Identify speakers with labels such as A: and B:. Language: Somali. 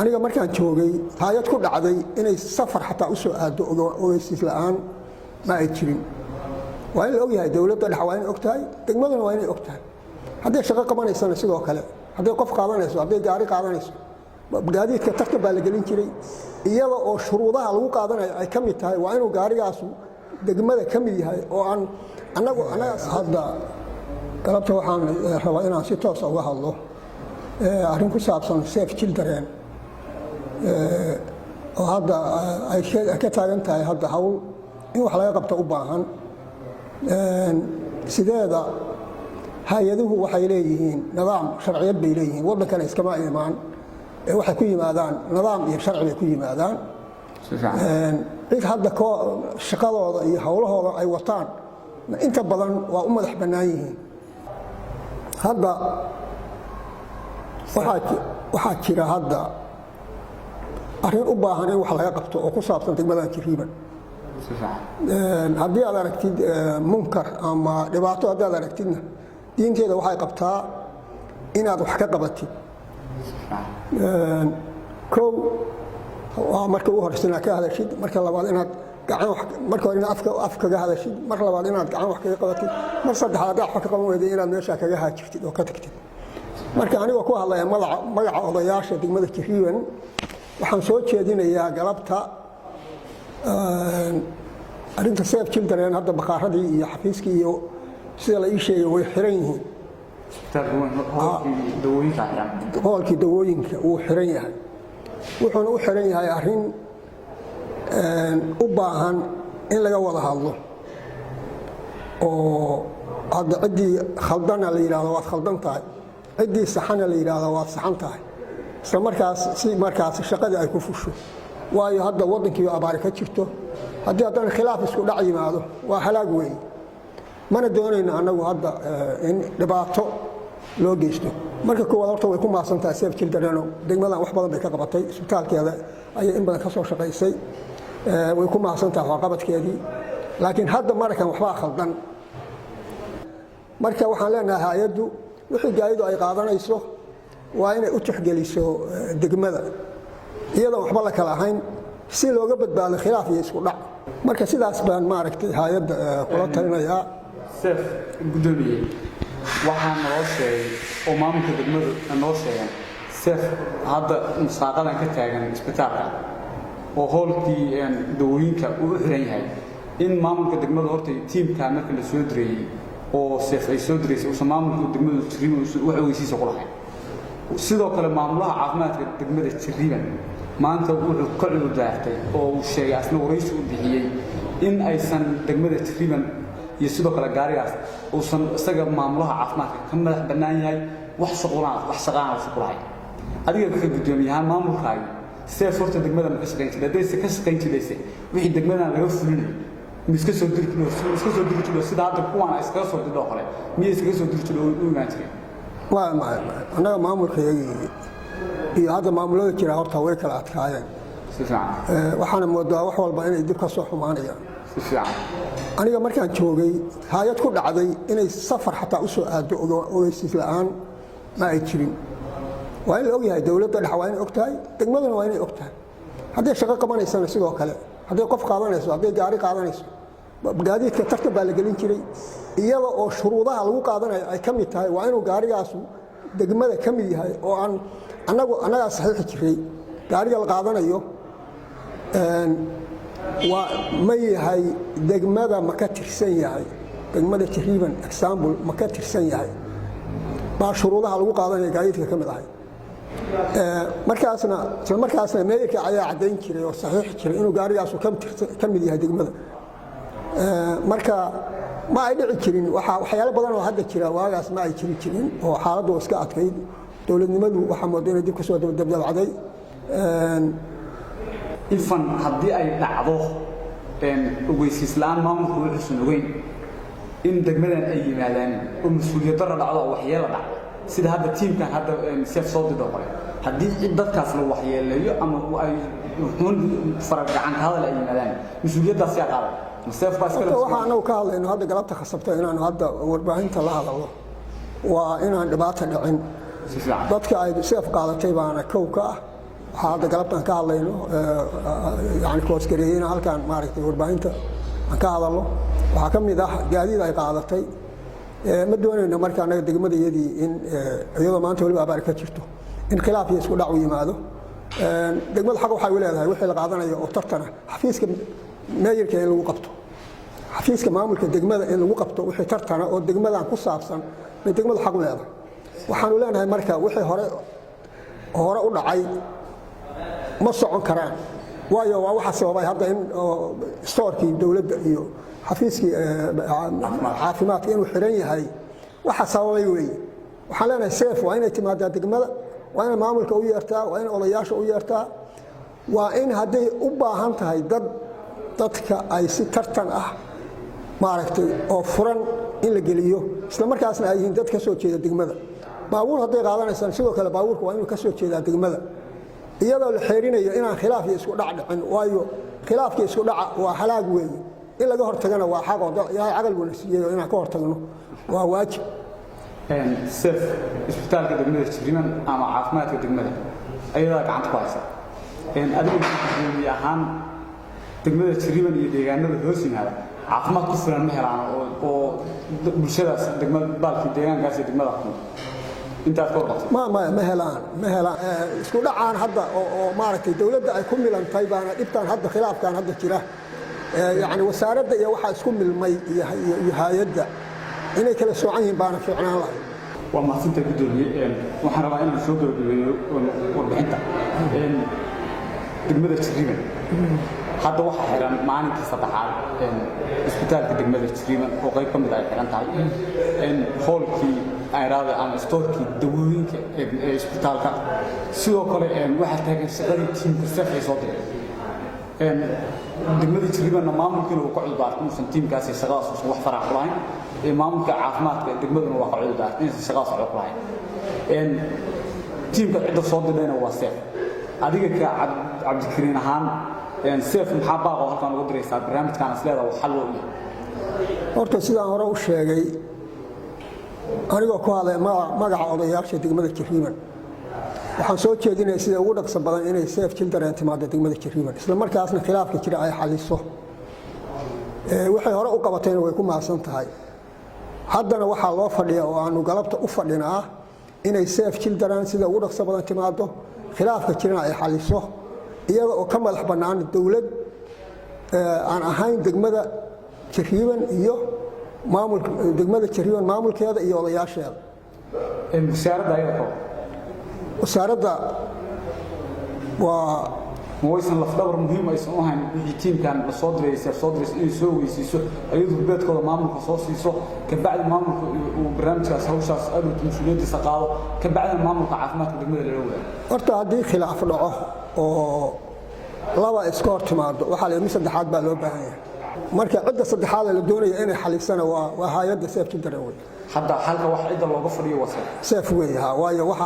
A: aniga markaan joogay hay'ad ku dhacday inay safar xataa u soo aado ogeysiis la'aan ma ay jirin waa in la ogyahay dawladda dhexe waa inay ogtahay degmaduna waa inay ogtahay hadday shaqo qabanaysana sidoo kale hadday qof qaadanayso hadday gaari qaadanayso gaadiidka tartan baa la gelin jiray iyada oo shuruudaha lagu qaadanayo ay ka mid tahay waa inuu gaarigaasu degmada ka mid yahay oo aan anaga hadda galabta waxaan rabaa inaan si toos uga hadlo arrin ku saabsan Save Children oo hadda ay ka taagan tahay hadda hawl in wax laga qabto u baahan sideeda hay'aduhu waxay leeyihiin nidaam sharciyad bay leeyihiin waddankana iskama imaan waxay ku yimaadaan nidaam iyo sharci bay ku yimaadaan cid hadda shaqadooda iyo hawlahooda ay wataan inta badan waa u madax bannaan yihiin hadda waxaa jira hadda arrin u baahan in wax laga qabto oo ku saabsan degmadan Jiriban haddii aad aragtid munkar ama dhibaato haddii aad aragtidna diinteeda waxay qabtaa inaad wax ka qabatid kow waa marka ugu horeysa inaad ka hadashid marka labaad inaad gacan marka hore inaad af kaga hadashid mar labaad inaad gacan wax kaga qabatid mar saddexaad wax ka qaban weyday inaad meesha kaga haajirtid oo ka tagtid marka aniga ku hadlaya magaca odayaasha degmada Jiriban waxaan soo jeedinayaa galabta arrinta Save Children hadda baqaaradii iyo xafiiskii iyo sida la ii sheegay way xiran yihiin hoolkii dawooyinka wuu xiran yahay wuxuuna u xiran yahay arrin u baahan in laga wada hadlo oo hadda ciddii khaldana la yidhaahdo waad khaldan tahay ciddii saxana la yidhaahdo waad saxan tahay isla markaas shaqadii ay ku fusho waayo hadda waddankii abaari ka jirto haddii haddana khilaaf isku dhac yimaado waa halaag weeye mana doonayno annagu hadda in dhibaato loo geysto marka koowaad horta way ku maasan tahay Save Children degmadan wax badan bay ka qabatay isbitaalkeeda ayay in badan ka soo shaqaysay way ku maasan tahay waxqabadkeedii laakiin hadda markan waxbaa khaldan marka waxaan leenahay hay'addu wixii gaadidu ay qaadanayso waa inay u tixgeliso degmada iyadoo waxba la kala ahayn si looga badbaado khilaaf iyo isku dhac marka sidaas baan maaragtay hay'adda kula talinayaa
B: Save gudoomiye waxaan noo sheegay oo maamulka degmadu noo sheegay Save hadda musaaqadan ka taagan isbitaalka oo hoolkii dawooyinka uu xiran yahay in maamulka degmadu horta tiimka marka la soo direeyay oo Save ay soo direysay oo maamulka degmadu Jiriban wax ogeysiis ku lahayd sidoo kale maamulaha caafimaadka degmada Jiriban maanta wuxuu ka cudurdaartay oo uu sheegay asna waraysi u bixiyay in aysan degmada Jiriban iyo sidoo kale gaarigaas uusan isaga maamulaha caafimaadka ka madax bannaan yahay wax shaqaan adiga wuxuu gudoomiyaha maamulkaaga Save horta degmada ma ka shaqayn jiray wixii degmada laga fulinayo miska soo dirto sida hadda kuwan iska soo dirto kale miyay iska soo dirto u imaan jireen
A: waa ma anaga maamulkayga iyo hadda maamulada jira horta way kala adkaayeen
B: si fiican
A: waxaana moodaa wax walba inay dib ka soo xumaanayaan
B: si fiican
A: aniga markaan joogay hay'ad ku dhacday inay safar xataa u soo aado ogeysiis la'aan ma ay jirin waa in la ogyahay dawladda dhexe waa inay ogtahay degmaduna waa inay ogtahay hadday shaqo qabanaysana sidoo kale hadday qof qaadanayso hadday gaari qaadanayso gaadiidka tartan baa la gelin jiray iyada oo shuruudaha lagu qaadanayo ay ka mid tahay waa inuu gaarigaasu degmada ka mid yahay oo aan annagaa saxiixi jiray gaariga la qaadanayo waa ma yahay degmada ma ka tirsan yahay degmada Jiriban example ma ka tirsan yahay baa shuruudaha lagu qaadanayo gaadiidka ka mid ahay markaasna meeyarka ayaa caddayn jiray oo saxiixi jiray inuu gaarigaasu ka mid yahay degmada marka ma ay dhici jirin waxyaalo badan oo hadda jira waagaas ma ay jirin oo xaaladdu iska adkayd dawladnimadu waxa moodaa inay dib ka soo dabdabacday
B: ifan haddii ay dhacdo ogeysiis la'aan maamulku wuxuusan ogeyn in degmadan ay yimaadaan oo mas'uuliyad darro dhacdo waxyeelo dhacdo sida hadda tiimkan hadda Save soo dido kale haddii dadkaas la waxyeeleeyo ama ay faraq gacan ka hadal ay yimaadaan mas'uuliyaddaas yaa qaaday
A: waxaanu ka hadlayno hadda galabta khasabta inaanu hadda warbaahinta la hadalno waa inaan dhibaato dhicin dadka ay Save qaadatay baana kow ka ah waxaa hadda galabtaan ka hadlayno yani koosgareeyeyna halkaan maaragtay warbaahinta aan ka hadalno waxaa ka mid ah gaadiid ay qaadatay ma doonayno marka annaga degmadayadii in iyadoo maanta waliba abaar ka jirto in khilaaf iyo isku dhac u yimaado degmada xaq waxay u leedahay wixii la qaadanayo oo tartana xafiiska meeyarka in lagu qabto xafiiska maamulka degmada in lagu qabto wixii tartana oo degmadan ku saabsan bay degmada xaq u leedahay waxaanu leenahay marka wixii hore u dhacay ma socon karaan waayo waa waxa sababay hadda in stoorkii dowladda iyo xafiiskii caafimaadka inuu xiran yahay waxa sababay weeye waxaan leenahay seef waa inay timaadaa degmada waa inay maamulka u yeertaa waa inay odayaasha u yeertaa waa in hadday u baahan tahay dadka ay si tartan ah maaragtay oo furan in la geliyo isla markaasna ay yihiin dad ka soo jeeda degmada baabuur hadday qaadanaysaan sidoo kale baabuurka waa inuu ka soo jeedaa degmada iyadoo la xeerinayo inaan khilaaf iyo isku dhac dhicin waayo khilaafkii isku dhaca waa halaag weeye in laga hortagana waa xaq oo ilaahay caqal buu na siiyey inaan ka hortagno waa waajib
B: seef isbitaalka degmada Jiriman ama caafimaadka degmada ayadaa gacanta ku haysa adigu gudoomiye ahaan degmada Jiriman iyo deegaanada hoos yimaada caafimaad ku filan ma helaan oo bulshadaas degmada baalki deegaankaas degmada ku intaas ka hortay ma helaan isku dhacaan hadda oo maaragtay dawladda ay ku milantay baana dhibtaan hadda khilaafkan hadda jira yani wasaaradda iyo waxa isku milmay iyo hay'adda inay kala soocan yihiin baana fiicnaan lahayd waa mahadsanta gudoomiye waxaan rabaa inaan soo gabagabeeyo warbixinta degmada Jiriman hadda waxa xiran maalintii saddexaad isbitaalka degmada Jiriman oo qayb ka mid ah xiran tahay hoolkii ayraada ama stoorkii dawooyinka ee isbitaalka sidoo kale waxa taagan shaqadii tiimka seef ay soo direen degmada Jiriman maamulkiina uu ka cudbaartay inuu tiimkaasi shaqadaas wax faraaq lahayn maamulka caafimaadka degmaduna waa ka cudbaartay in shaqadaas wax lahayn tiimka cidda soo dirayna waa seef adiga ka cabdikariin ahaan seef maxaa baaqo halkan ugu diraysaa barnaamijkan asleeda wax xal loo yahay
A: horta sidaan hore u sheegay anigoo ku hadlay magaca odayaasha degmada Jiriman waxaan soo jeedinay sida ugu dhaqso badan inay seef children timaado degmada Jiriman isla markaasna khilaafka jira ay xaliso waxay hore u qabatayna way ku maasan tahay haddana waxaa loo fadhiyaa oo aanu galabta u fadhinaa inay seef children sida ugu dhaqso badan timaado khilaafka jirana ay xaliso iyada oo ka madax bannaan dawlad aan ahayn degmada Jiriman iyo maamulka degmada Jiriman maamulkeeda iyo odayaasheeda wasaaradda waa
B: waysan lafdhabar muhiim aysan u ahayn tiimkan la soo diray inay soo weysiiso ayadu beedkooda maamulka soo siiso ka bacdi maamulka uu barnaamijkaas hawshaas aad u mas'uuliyadiisa qaado ka bacdi maamulka caafimaadka degmada la ogaado
A: horta haddii khilaaf dhaco oo laba iska hor timaado waxaa la mid saddexaad baa loo baahan yahay marka cidda saddexaad la doonaya inay xalisana waa hay'adda seef children way
B: hadda halka wax cidda looga fadhiyo waa
A: seef way waayo waxa